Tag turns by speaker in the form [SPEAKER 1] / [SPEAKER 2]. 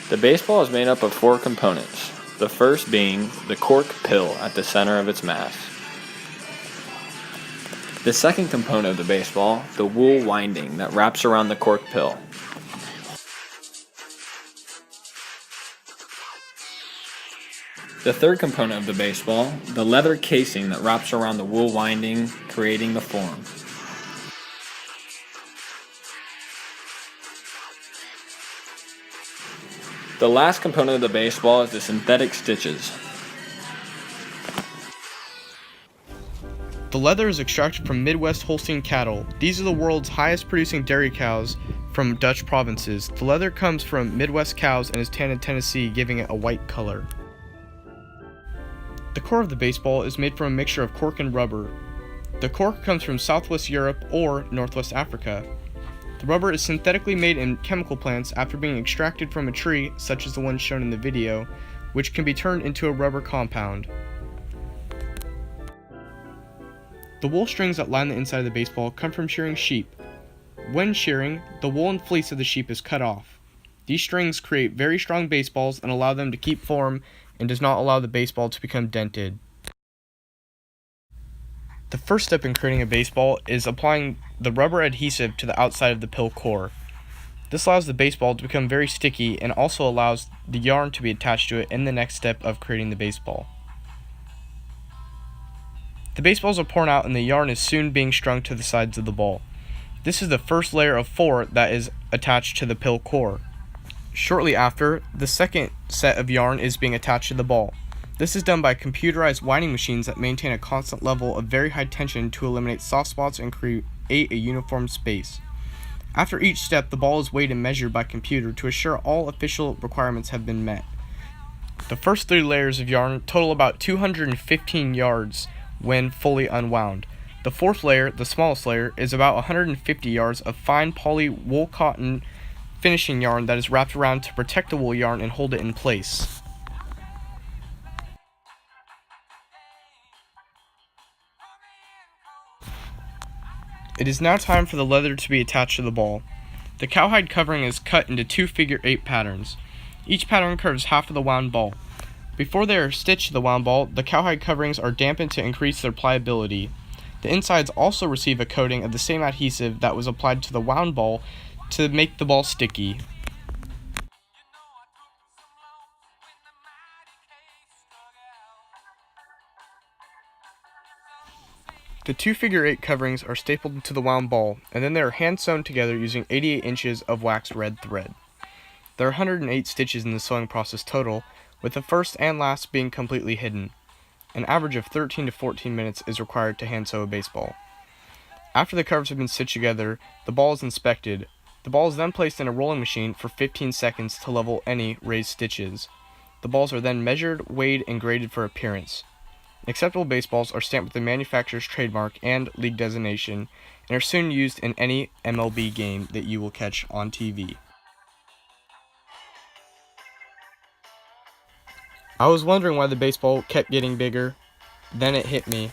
[SPEAKER 1] The baseball is made up of four components, the first being the cork pill at the center of its mass. The second component of the baseball, the wool winding that wraps around the cork pill. The third component of the baseball, the leather casing that wraps around the wool winding, creating the form. The last component of the baseball is the synthetic stitches.
[SPEAKER 2] The leather is extracted from Midwest Holstein cattle. These are the world's highest producing dairy cows from Dutch provinces. The leather comes from Midwest cows and is tanned in Tennessee, giving it a white color. The core of the baseball is made from a mixture of cork and rubber. The cork comes from Southwest Europe or Northwest Africa. The rubber is synthetically made in chemical plants after being extracted from a tree, such as the one shown in the video, which can be turned into a rubber compound. The wool strings that line the inside of the baseball come from shearing sheep. When shearing, the wool and fleece of the sheep is cut off. These strings create very strong baseballs and allow them to keep form and does not allow the baseball to become dented. The first step in creating a baseball is applying the rubber adhesive to the outside of the pill core. This allows the baseball to become very sticky and also allows the yarn to be attached to it in the next step of creating the baseball. The baseballs are poured out and the yarn is soon being strung to the sides of the ball. This is the first layer of 4 that is attached to the pill core. Shortly after, the second set of yarn is being attached to the ball. This is done by computerized winding machines that maintain a constant level of very high tension to eliminate soft spots and create a uniform space. After each step, the ball is weighed and measured by computer to assure all official requirements have been met. The first 3 layers of yarn total about 215 yards when fully unwound. The fourth layer, the smallest layer, is about 150 yards of fine poly wool cotton finishing yarn that is wrapped around to protect the wool yarn and hold it in place. It is now time for the leather to be attached to the ball. The cowhide covering is cut into 2 figure-8 patterns. Each pattern covers half of the wound ball. Before they are stitched to the wound ball, the cowhide coverings are dampened to increase their pliability. The insides also receive a coating of the same adhesive that was applied to the wound ball to make the ball sticky. The 2 figure-8 coverings are stapled to the wound ball, and then they are hand sewn together using 88 inches of waxed red thread. There are 108 stitches in the sewing process total, with the first and last being completely hidden. An average of 13 to 14 minutes is required to hand sew a baseball. After the covers have been stitched together, the ball is inspected. The ball is then placed in a rolling machine for 15 seconds to level any raised stitches. The balls are then measured, weighed, and graded for appearance. Acceptable baseballs are stamped with the manufacturer's trademark and league designation and are soon used in any MLB game that you will catch on TV. I was wondering why the baseball kept getting bigger. Then it hit me.